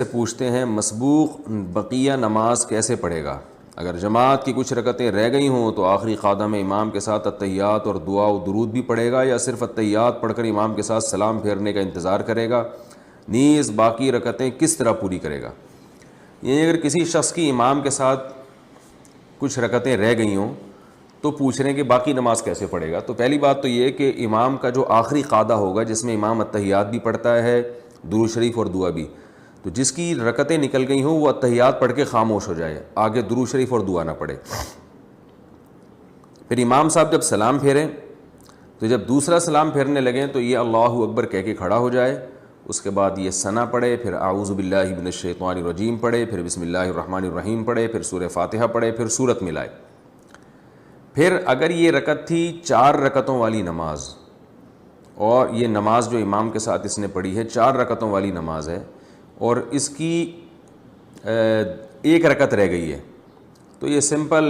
سے پوچھتے ہیں مسبوق بقیہ نماز کیسے پڑھے گا؟ اگر جماعت کی کچھ رکعتیں رہ گئی ہوں تو آخری قعدہ میں امام کے ساتھ التحیات اور دعا و درود بھی پڑھے گا، یا صرف التحیات پڑھ کر امام کے ساتھ سلام پھیرنے کا انتظار کرے گا؟ نیز باقی رکعتیں کس طرح پوری کرے گا؟ یعنی اگر کسی شخص کی امام کے ساتھ کچھ رکعتیں رہ گئی ہوں تو پوچھ رہے ہیں کہ باقی نماز کیسے پڑھے گا؟ تو پہلی بات تو یہ کہ امام کا جو آخری قعدہ ہوگا جس میں امام التحیات بھی پڑھتا ہے، درود شریف اور دعا بھی، تو جس کی رکعتیں نکل گئی ہوں وہ التحیات پڑھ کے خاموش ہو جائے، آگے درود شریف اور دعا نہ پڑھے۔ پھر امام صاحب جب سلام پھیریں تو جب دوسرا سلام پھیرنے لگیں تو یہ اللہ اکبر کہہ کے کھڑا ہو جائے، اس کے بعد یہ ثنا پڑھے، پھر اعوذ باللہ من الشیطان الرجیم پڑھے، پھر بسم اللہ الرحمن الرحیم پڑھے، پھر سورہ فاتحہ پڑھے، پھر سورت ملائے۔ پھر اگر یہ رکعت تھی 4 رکعتوں والی نماز، اور یہ نماز جو امام کے ساتھ اس نے پڑھی ہے 4 رکعتوں والی نماز ہے، اور اس کی 1 رکعت رہ گئی ہے، تو یہ سمپل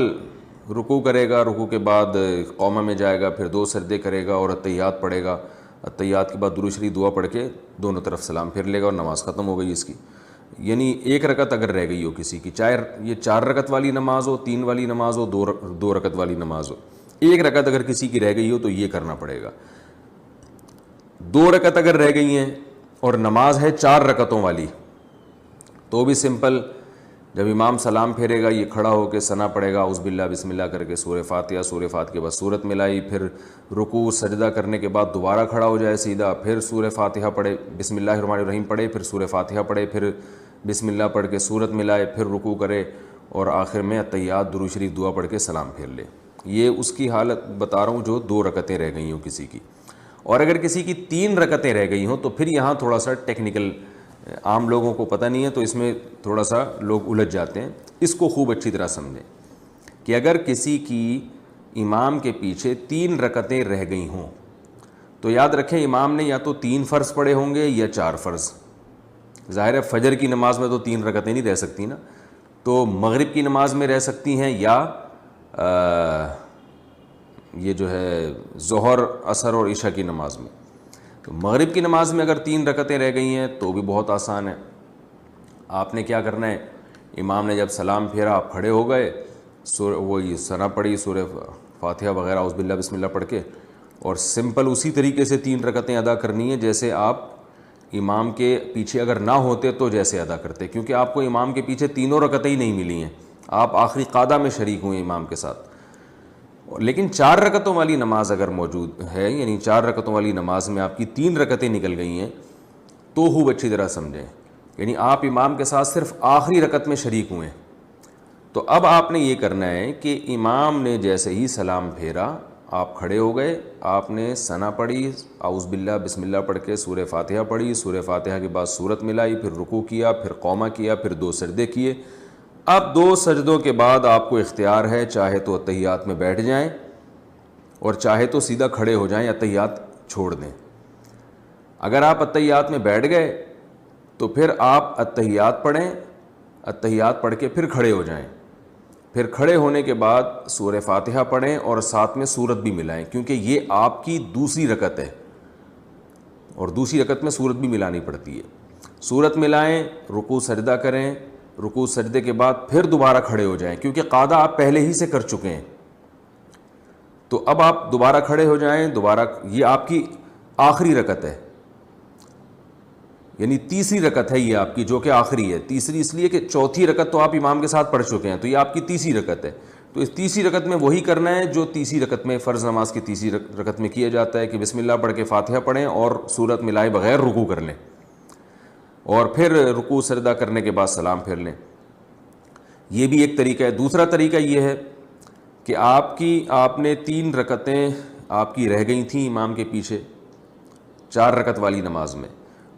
رکوع کرے گا، رکوع کے بعد قومہ میں جائے گا، پھر 2 سجدے کرے گا اور التحیات پڑھے گا، التحیات کے بعد درود شریف دعا پڑھ کے دونوں طرف سلام پھیر لے گا اور نماز ختم ہو گئی اس کی۔ یعنی 1 رکعت اگر رہ گئی ہو کسی کی، چاہے یہ 4 رکعت والی نماز ہو، 3 والی نماز ہو، 2 رکعت والی نماز ہو، 1 رکعت اگر کسی کی رہ گئی ہو تو یہ کرنا پڑے گا۔ 2 رکعت اگر رہ گئی ہیں اور نماز ہے 4 رکعتوں والی تو بھی سمپل، جب امام سلام پھیرے گا یہ کھڑا ہو کے ثنا پڑھے گا، اعوذ باللہ بسم اللہ کر کے سورہ فاتحہ، سورہ فاتحہ کے بعد سورت ملائی، پھر رکوع سجدہ کرنے کے بعد دوبارہ کھڑا ہو جائے سیدھا، پھر سورہ فاتحہ پڑھے، بسم اللہ الرحمن الرحیم پڑھے، پھر سورہ فاتحہ پڑھے، پھر بسم اللہ پڑھ کے سورت ملائے، پھر رکوع کرے، اور آخر میں التحیات درود شریف دعا پڑھ کے سلام پھیر لے۔ یہ اس کی حالت بتا رہا ہوں جو 2 رکعتیں رہ گئی ہوں کسی کی۔ اور اگر کسی کی 3 رکعتیں رہ گئی ہوں تو پھر یہاں تھوڑا سا ٹیکنیکل، عام لوگوں کو پتہ نہیں ہے تو اس میں تھوڑا سا لوگ الجھ جاتے ہیں، اس کو خوب اچھی طرح سمجھیں کہ اگر کسی کی امام کے پیچھے 3 رکعتیں رہ گئی ہوں تو یاد رکھیں امام نے یا تو 3 فرض پڑھے ہوں گے یا 4 فرض۔ ظاہر ہے فجر کی نماز میں تو 3 رکعتیں نہیں رہ سکتی نا، تو مغرب کی نماز میں رہ سکتی ہیں، یا یہ جو ہے ظہر، عصر اور عشاء کی نماز میں۔ تو مغرب کی نماز میں اگر 3 رکعتیں رہ گئی ہیں تو بھی بہت آسان ہے، آپ نے کیا کرنا ہے، امام نے جب سلام پھیرا آپ کھڑے ہو گئے، وہی ثنا پڑھی، سورہ فاتحہ وغیرہ اعوذ باللہ بسم اللہ پڑھ کے، اور سمپل اسی طریقے سے 3 رکعتیں ادا کرنی ہے جیسے آپ امام کے پیچھے اگر نہ ہوتے تو جیسے ادا کرتے، کیونکہ آپ کو امام کے پیچھے 3 رکعتیں ہی نہیں ملی ہیں، آپ آخری قعدہ میں شریک ہوئے امام کے ساتھ۔ لیکن 4 رکعتوں والی نماز اگر موجود ہے، یعنی 4 رکعتوں والی نماز میں آپ کی 3 رکعتیں نکل گئی ہیں تو خوب اچھی طرح سمجھیں، یعنی آپ امام کے ساتھ صرف آخری رکعت میں شریک ہوئے ہیں، تو اب آپ نے یہ کرنا ہے کہ امام نے جیسے ہی سلام پھیرا آپ کھڑے ہو گئے، آپ نے ثنا پڑھی، اعوذ باللہ بسم اللہ پڑھ کے سورہ فاتحہ پڑھی، سورہ فاتحہ کے بعد سورت ملائی، پھر رکوع کیا، پھر قومہ کیا، پھر 2 سجدے کیے۔ اب 2 سجدوں کے بعد آپ کو اختیار ہے، چاہے تو التحیات میں بیٹھ جائیں اور چاہے تو سیدھا کھڑے ہو جائیں، التحیات چھوڑ دیں۔ اگر آپ التحیات میں بیٹھ گئے تو پھر آپ التحیات پڑھیں، التحیات پڑھ کے پھر کھڑے ہو جائیں، پھر کھڑے ہونے کے بعد سورہ فاتحہ پڑھیں اور ساتھ میں سورت بھی ملائیں، کیونکہ یہ آپ کی دوسری رکعت ہے اور دوسری رکعت میں سورت بھی ملانی پڑتی ہے۔ سورت ملائیں، رکوع سجدہ کریں، رکوع سجدے کے بعد پھر دوبارہ کھڑے ہو جائیں، کیونکہ قعدہ آپ پہلے ہی سے کر چکے ہیں، تو اب آپ دوبارہ کھڑے ہو جائیں، دوبارہ یہ آپ کی آخری رکعت ہے، یعنی تیسری رکعت ہے یہ آپ کی، جو کہ آخری ہے۔ تیسری اس لیے کہ چوتھی رکعت تو آپ امام کے ساتھ پڑھ چکے ہیں، تو یہ آپ کی تیسری رکعت ہے، تو اس تیسری رکعت میں وہی کرنا ہے جو تیسری رکعت میں، فرض نماز کی تیسری رکعت میں کیا جاتا ہے کہ بسم اللہ پڑھ کے فاتحہ پڑھیں اور سورت ملائے بغیر رکوع کر لیں، اور پھر رکوع سجدہ کرنے کے بعد سلام پھیر لیں۔ یہ بھی ایک طریقہ ہے۔ دوسرا طریقہ یہ ہے کہ آپ نے 3 رکعتیں آپ کی رہ گئی تھیں امام کے پیچھے 4 رکعت والی نماز میں،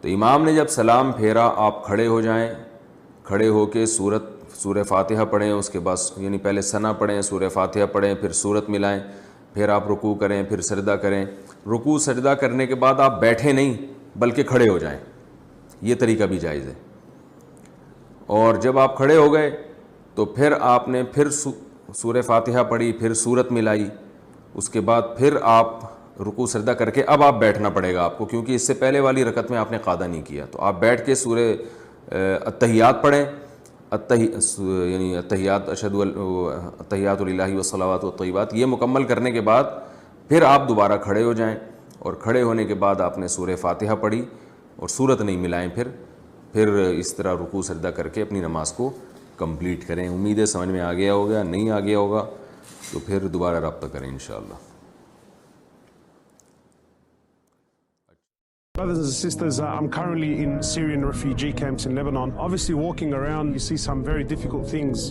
تو امام نے جب سلام پھیرا آپ کھڑے ہو جائیں، کھڑے ہو کے سورہ فاتحہ پڑھیں، اس کے بعد یعنی پہلے ثنا پڑھیں، سورہ فاتحہ پڑھیں، پھر سورت ملائیں، پھر آپ رکوع کریں، پھر سجدہ کریں۔ رکوع سجدہ کرنے کے بعد آپ بیٹھے نہیں بلکہ کھڑے ہو جائیں، یہ طریقہ بھی جائز ہے۔ اور جب آپ کھڑے ہو گئے تو پھر آپ نے پھر سورہ فاتحہ پڑھی، پھر سورت ملائی، اس کے بعد پھر آپ رکوع سجدہ کر کے اب آپ بیٹھنا پڑے گا آپ کو، کیونکہ اس سے پہلے والی رکعت میں آپ نے قعدہ نہیں کیا، تو آپ بیٹھ کے التحیات پڑھیں، یعنی التحیات التحیات للہ والصلوات والطیبات، یہ مکمل کرنے کے بعد پھر آپ دوبارہ کھڑے ہو جائیں، اور کھڑے ہونے کے بعد آپ نے سورہ فاتحہ پڑھی اور سورت نہیں ملائیں، پھر اس طرح رکوع سجدہ کر کے اپنی نماز کو کمپلیٹ کریں۔ امید ہے سمجھ میں آ گیا ہوگا، نہیں آ گیا ہوگا تو پھر دوبارہ رابطہ کریں انشاءاللہ۔ Brothers and sisters, I'm currently in Syrian refugee camps in Lebanon. Obviously walking around, you see some very difficult things.